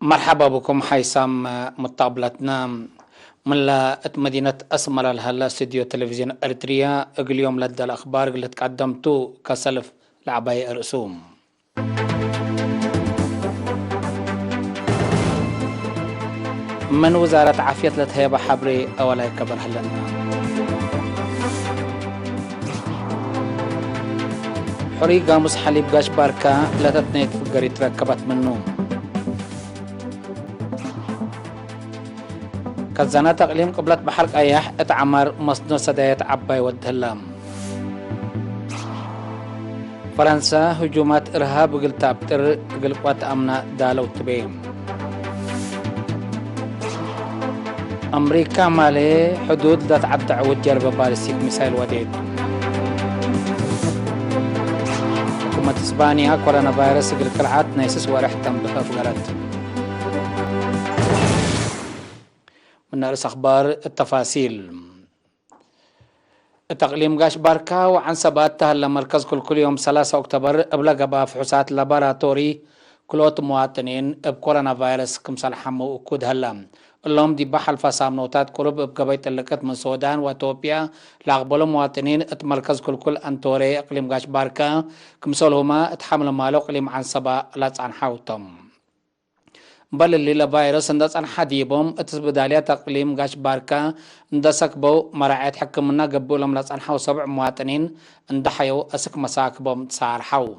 مرحبا بكم حيسام مطابلتنا من مدينة أسمر الهلا استديو تلفزيون أريتريا. اليوم لدى الأخبار اللي تقدمتو كسلف لعباية رسوم. من وزارة عافية لتهيبة حبري أولا كبر هلنا حري قاموس حليب قاش باركا لا تتنيت فقري تركبت منه كزانا تقليم قبلت بحرق أياح اتعمر مصنو سدايت عباي ودهلام. فرنسا هجومات إرهاب قلتابتر قلقوات أمنا دالو تبين. أمريكا مالي حدود ذات عبد عود جرب بالستيك ميسايل وديد. حكومة إسبانيا كورونا فيروس قلقلعات نيسس ورحتم بفقرات. من رأس أخبار التفاصيل. التقليم قاش باركا وعن سباتها لمركز كل يوم 3 أكتوبر أبلغ بفحوصات لابراتوري كلوت مواطنين بكورونا فيروس كمسال حمو وكود هلام اللهم دي بحل فسام نوتات قرب بقبيت اللقت من السودان وإثيوبيا لاقبلوا مواطنين اتمركز كل أنتوري اقليم قاش باركا كمسال هما اتحمل مالو اقليم عن سبا لا عن حوتم بل اللي لفيروس اندس عن حديبهم اتسبداليا تقليم قاش باركا اندسك بو مراعيت حكمنا قبولهم لا عن حو 7 مواطنين اندحيو اسك مساكبهم تسار حو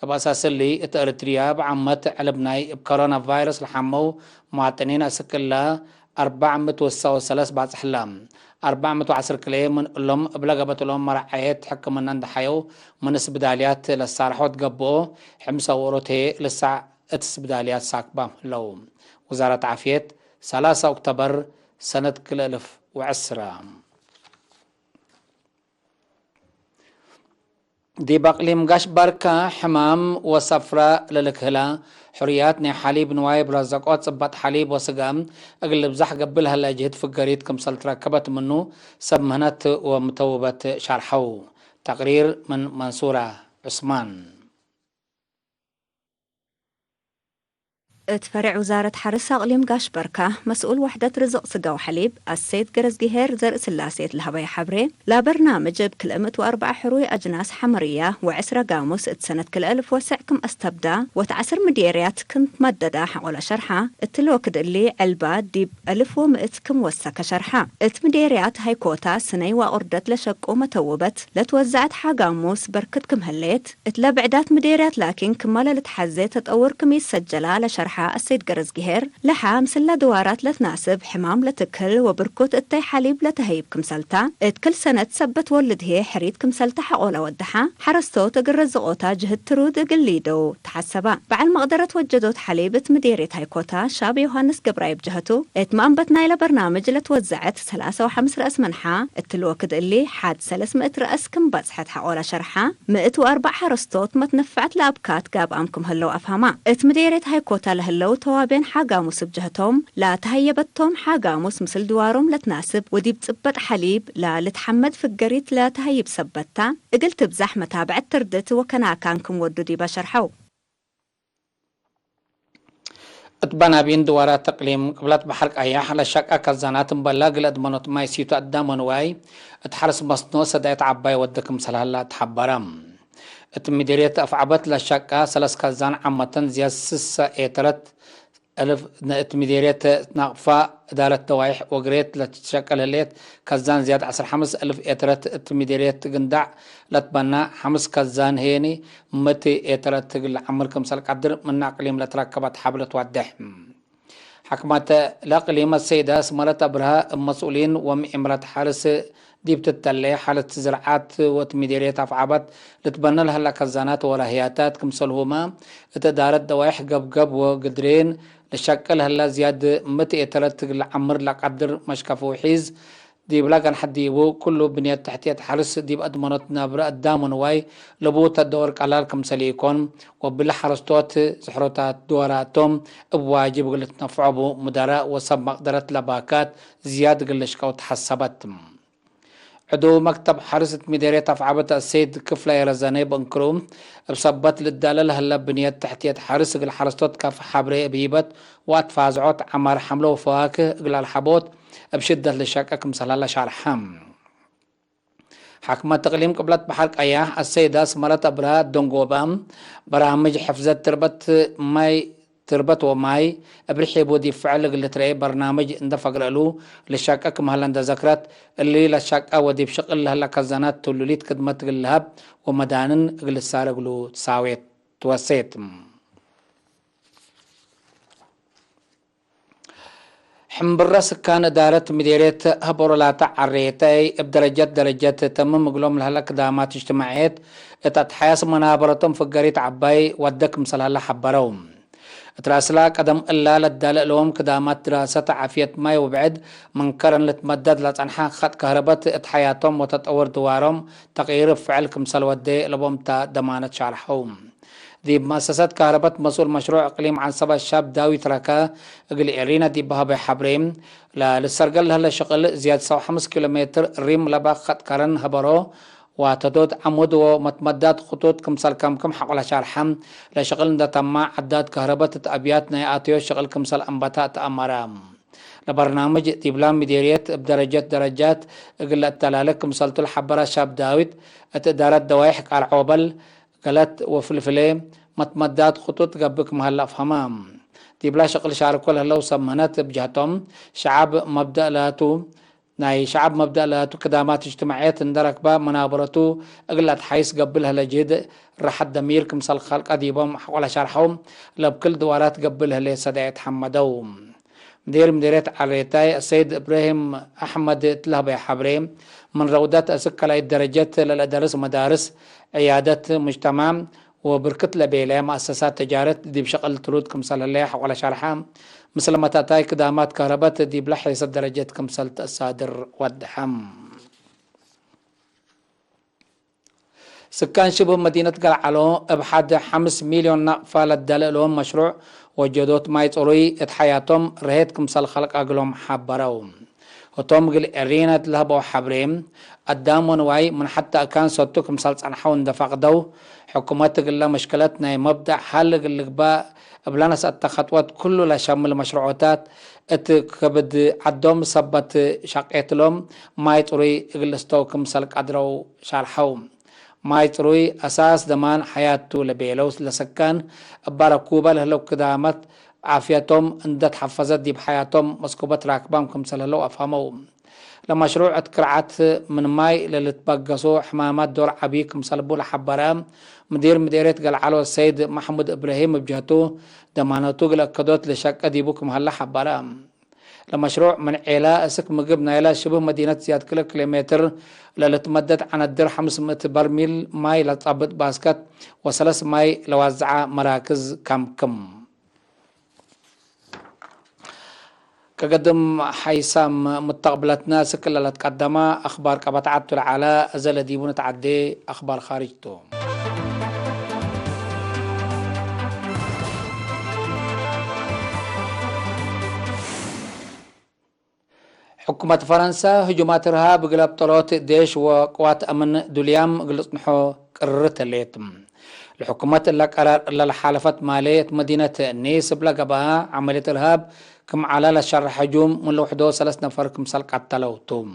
بأساس اللي اتأرتريا بعمت علبناي بكورونا فيروس لحمو مواطنين اسكلا 403 بعد حلام 410 كلي من لهم بلغبت لهم مرعيت حكمنا اندحيو من اسبداليات للصارحوت قبو حمسة وروتي للساعة اتسبداليات ساكبا لو وزارة عافية 3 أكتوبر سنة 2010 دي بقليم قاش باركا حمام وصفرة للكهلا حرياتنا حليب نوايب رزقات صبات حليب وسقام اقلب زح قبلها لاجهد فقريت كمسل تركبت منه سبمهنت ومتوبة شرحو. تقرير من منصورة عثمان. تفرع وزارة حرس أقليم قاش بركة مسؤول وحدة رزق سقا وحليب السيد قرز جهير زر سلاسية الهباية حبري لا برنامج بكل 4 حروي أجناس حمرية وعسرة قاموس اتسنة كل 1000 وسعكم استبدا وتعسر مديريات كنت مددا حقول شرحة التلوكد اللي علبات ديب 1100 كم وسك شرحة مديريات هاي كوتا سني وأردت لشق ومتوبت لتوزعت حقاموس بركتكم هليت اتلبعدات مديريات لكن كمالا لتحزي تطور كميس سجلة لشرحة السيد قرز جهير لحام سلا دوارات لتناسب حمام لتكل وبركوت التي حليب لتهيب كمسلتا كل سنة تثبت ولد هي حريد كمسلتا حقولا ودحا حرستو تقرز غوتا جهد ترود قليدو تحسبا بعد ما قدرت وجدوت حليبة مديرية هايكوتا شاب يوهانس قبرايب جهتو اتمام بتنايلة برنامج لتوزعت 3 و5 رأس منحا التلوكد اللي حاد 300 رأس كم بصحت حقولا شرحا 104 حرستوت متنفعت لأبكات قاب أمكم هلو أفهما مديرية هايكوتا لو توابين حاقاموس بجهتهم لا تهيبتهم حاقاموس مثل دوارهم لتناسب ودي بتثبت حليب لا لتحمد في القريت لا تهيب سبتها قلت بزحمة تابعت تردت وكنا كانكم ودودي بشرحو اتبنا بين دوارات تقليم قبلت بحرق اياح لشقة كالزانات مبلاغ لأدمنوت ما يسيتو قدامن واي اتحرس مصنو سدايت عباي ودكم سلهلا تحبرم مديرية أفعبت للشقة 3 كازان عامة زياد 6 ايترت 1000 مديرية نقفة إدارة توايح وقريت لتشكل هليت كازان زياد 15000 ايترت مديرية قندع لتبنى 5 كازان هيني 200 ايترت عمر كمسال قدر من أقليم لتركبت حبل توضح حكمت الأقليم السيدة سمرت أبرها مسؤولين ومئمرة حارس ديبت التلي حالة زراعات وتمديرية أفعبت لتبنى لها لكزانات ورهياتات كمسلهما اتدارت دوايح قب وقدرين لشكل هلا زياد 200 ايترت العمر لقدر مشكفو حيز ديب لاقن حديبو كله بنية تحتية حرس ديب أدمنت نابرة الدامن واي لبوت الدور قلال كمسليكون وبلا حرستوت سحروتات دوراتهم بواجب قلت نفعبو مدراء وسب مقدرة لباكات زياد قلشكو تحسبت عدو مكتب حرسة مديرية أفعبة السيد كفلة يرزاني بنكروم بصبت للدلال هلا بنية تحتية حرس الحرستوت كاف حبري بيبت واتفازعوت عمار حملو فواكه قل الحبوت بشدة لشاكك مسلالة شارحام حكمة تقليم قبلت بحرق أياه السيدة سمرت أبرا دونغوبام برامج حفظة تربت وماي أبرحي بودي فعل اللي ترى برنامج اندفق له لشاكك مهلا ذكرت اللي لشاك ودي بشغل هلا كزانات تلوليت كدمت اللهب ومدانن قل السارقلو تساويت توسيت حمبرة سكان دارت مديرية هبورلاتا عريتي بدرجات تمم قلوم لهلك دامات اجتماعيات اتتحياس منابرتهم فقريت عباي ودك مسل هلا حبروم تراسلا قدم إلا للدال لهم كدامات دراسة عافية ماي وبعد منكرن لتمدد لتنحى خط كهربات اتحياتهم وتطور دوارهم تغيير فعل كمسل ودي لبهم تا دمانة شارحهم دي مؤسسات كهرباء مسؤول مشروع اقليم عن سبا الشاب داوي تركا اقل ارينا دي بها بحبريم للسرقل هلا شغل زياد 5 كيلومتر ريم لبا خط كارن هبرو وتدود عمود ومتمدات خطوط كمسال كم حقل شارحم لشغل دا تما عداد كهرباء ابيات نياتيو شغل كمسال انباتات امرام لبرنامج تبلان مديرية بدرجات اقل التلالك كمسالتو الحبرة شاب داويد اتدارت دوايحك على عوبل قالت وفلفلي متمدات خطوط قبك مهلا فهمام تبلا شغل شاركو هلا وسمنت بجهتهم شعب مبدأ لاتو ناي شعب مبدأ لاتو كدامات اجتماعيات اندرك با منابرتو اقلت حيث قبلها لجد راح الدمير كمسال خلق اديبهم ولا شرحهم لبكل دوارات قبلها لي سدعت حمدوم مديرية عريتاي السيد ابراهيم احمد تلهب حبريم من روضات اسكلا الدرجات للادرس مدارس عيادة مجتمع وبركت لبيلة مؤسسات تجارة دي بشغل ترود كمسال الليح ولا شرحام مثل ما تاتاي كدامات كهربات دي بلحيس درجات كمسال الصادر والدحم سكان شبه مدينة قلعلو بحد 5 مليون نقفة للدلالهم مشروع وجدوت ماي طروي اتحياتهم رهيت كمسال خلق اقلهم حبروهم وتوم قل ارينا لهبو حبريم قدامون واي من حتى كان صوتك مسلط عن حون دفق دو حكومتك اللي مشكلتنا مبدأ حل اللي باء بلانا خطوات كله لشامل مشروعات اتكبد عدوم صبت شقيت لهم ما يطري اغلستوك مسلق قدرو شارحوم ما يطري اساس دمان حياته لبيلوس لسكان باركوبة لهلو كدامت عافيتهم اندت حفظت دي بحياتهم مسكوبات راكبام كمسل هلو افهموهم لمشروع اتكرعت من ماي للتبقصو حمامات دور عبيك مسلبو لحبرام مديرية قلعلو السيد محمود ابراهيم بجهتو دمانتو قلقدوت لشك ديبوكم هلا حبرام لمشروع من علا اسك مقبنا الى شبه مدينة زياد كيلومتر للتمدد عن الدر 500 برميل ماي لطابت باسكت وثلاث ماي لوزع مراكز كم كقدم حيسام مستقبلتنا سكلا لتقدم اخبار كبتعدت العلاء ازل ديبون تعدي اخبار خارجته حكومة فرنسا هجومات ارهاب قلب طلوت ديش وقوات امن دوليام قلت نحو قررت الليتم الحكومة اللي قرار اللي حالفت مالية مدينة نيس بلا قبها عملية ارهاب كم على لشر هجوم من لوحدو 3 نفر كمسال قتلوتهم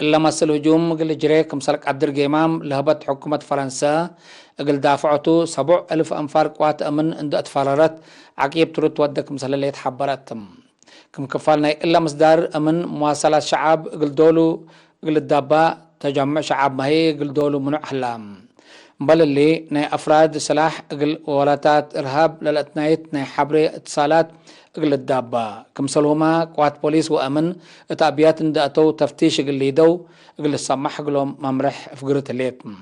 إلا مسل هجوم قل جري كمسال قدر قيمام لهبت حكومة فرنسا قل دافعتو 7000 أنفار قوات أمن اندو اتفررت عقيب ترد ودك مسل اللي يتحبرتهم كم كفالنا إلا مصدر أمن مواصلة شعب قل دولو قل الدابا تجمع شعب ما هي قل دولو منع أحلام بل اللي ناي أفراد سلاح قل ولاتات إرهاب للأتنايت ناي حبري اتصالات قل الدابة كمسلهما قوات بوليس وأمن اتابيات اندأتو تفتيش قل يدو قل السمح قلهم ممرح فقرة الليتم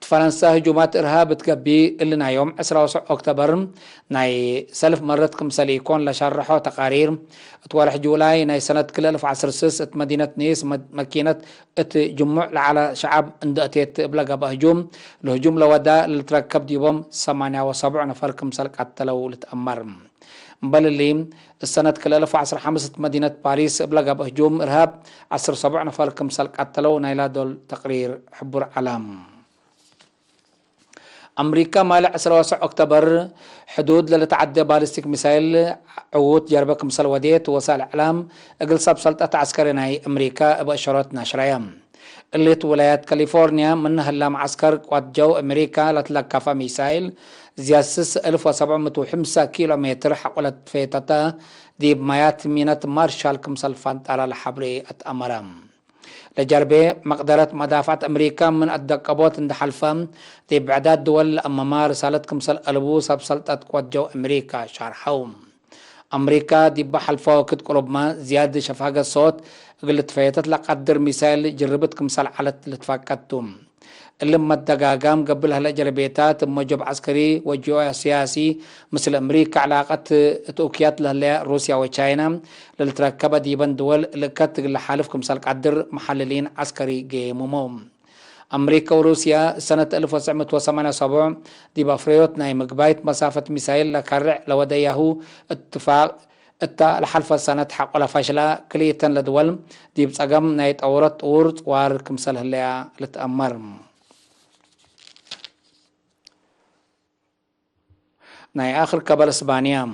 فرنسا هجومات إرهاب تقبي اللي نا يوم 10 أكتوبر ناي سلف مرت كمسال يكون لشرحو تقارير اتوالح جولاي ناي سنة كل 1006 مدينة نيس مكينة اتجمع على شعب اندأتيت بلغة بهجوم الهجوم لودا اللي تركب ديبهم 78 نفر كمسال قتلوا لتأمر بل اللي السنة كل 2015 مدينة باريس بلغا بهجوم إرهاب 17 نفر كمسال قتلوا نايلا دول تقرير حبر علام. أمريكا مال 10 أكتوبر حدود لتعدي باليستيك ميسايل عود جربة كمسال وديت وسائل إعلام أقل سب سلطة عسكري ناي أمريكا بإشارات ناشرية اللي ولايات كاليفورنيا منها اللام عسكر قوات جو أمريكا لتلقى ميسايل زياسس 1705 كيلومتر حقولت فيتتا دي بمايات مينات مارشال كمسال فانتارا لحبري أتأمرام لجربة مقدرة مدافعة أمريكا من الدقبوت عند حلفة دي بعداد دول أمام رسالة كمسال ألبو سلطة قوات جو أمريكا شارحوم أمريكا دي بحلفة وكت قرب ما زيادة شفاقة الصوت قلت فيتت لقدر مثال جربت كمسال على لتفاقتهم اللي ما الدقاقام قبل هلا جربيتات موجب عسكري وجوع سياسي مثل أمريكا علاقة توكيات لهلا روسيا وچاينا للتركبة ديبان دول اللي كت لحالف كمسال قدر محللين عسكري جيموموم أمريكا وروسيا سنة 1987 دي بافريوت ناي مقبايت مسافة ميسايل لكرع لوديهو اتفاق الحلفة سنة حق ولا فاشلة كليتن لدول دي بتقام ناي تورط ورد وار كمسال هلا لتأمر ناي آخر قبل إسبانيا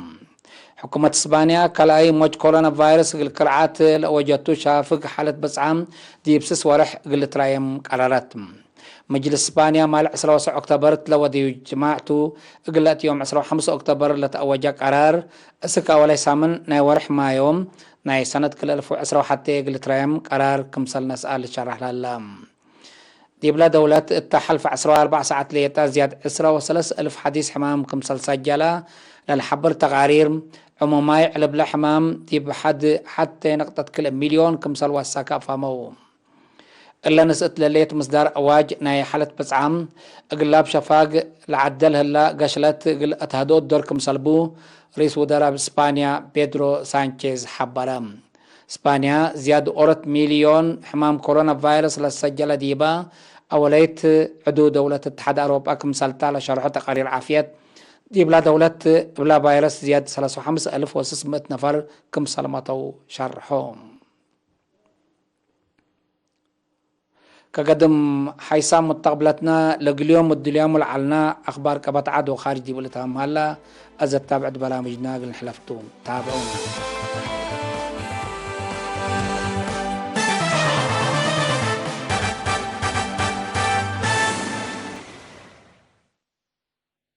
حكومة إسبانيا كلاي موج كورونا فيروس الكرعات وجدتو شافق حالة بسعام دي بسس ورح قلت رايم قرارات مجلس إسبانيا مال 10 أكتوبر تلودي جماعته قلت يوم 15 أكتوبر لتأوجا قرار اسكا ولاي سامن ناي ورح ما يوم ناي سنة كل 1010 حتى قلت رايم قرار كمسال نسأل شرح للام دي بلا دولات التحلف 14 ساعات ليتا زياد 10,000 حديث حمام كمسال سجلة للحبر تقارير عموماي على بلا حمام دي بحد حتى نقطة كل مليون كمسال وساكا فامو إلا نسأت لليت مصدر أواج ناي حالة بسعام أقلاب شفاق لعدل هلا قشلت أتهدود دور كمسال بو رئيس وزراء إسبانيا بيدرو سانشيز حبرام إسبانيا زياد 4 مليون حمام كورونا فيروس للسجلة ديبا أوليت عدو دولة اتحاد أوروبا كمسال تالا شرحو تقارير عافية دي بلا دولة بلا فيروس زياد 35,600 نفر كمسال مطو شرحوم كقدم حيسام متقبلتنا لقليوم الدليوم العلنا أخبار كبت عدو خارجي بلتهم هلا أزد تابعت برامجنا قل حلفتون تابعونا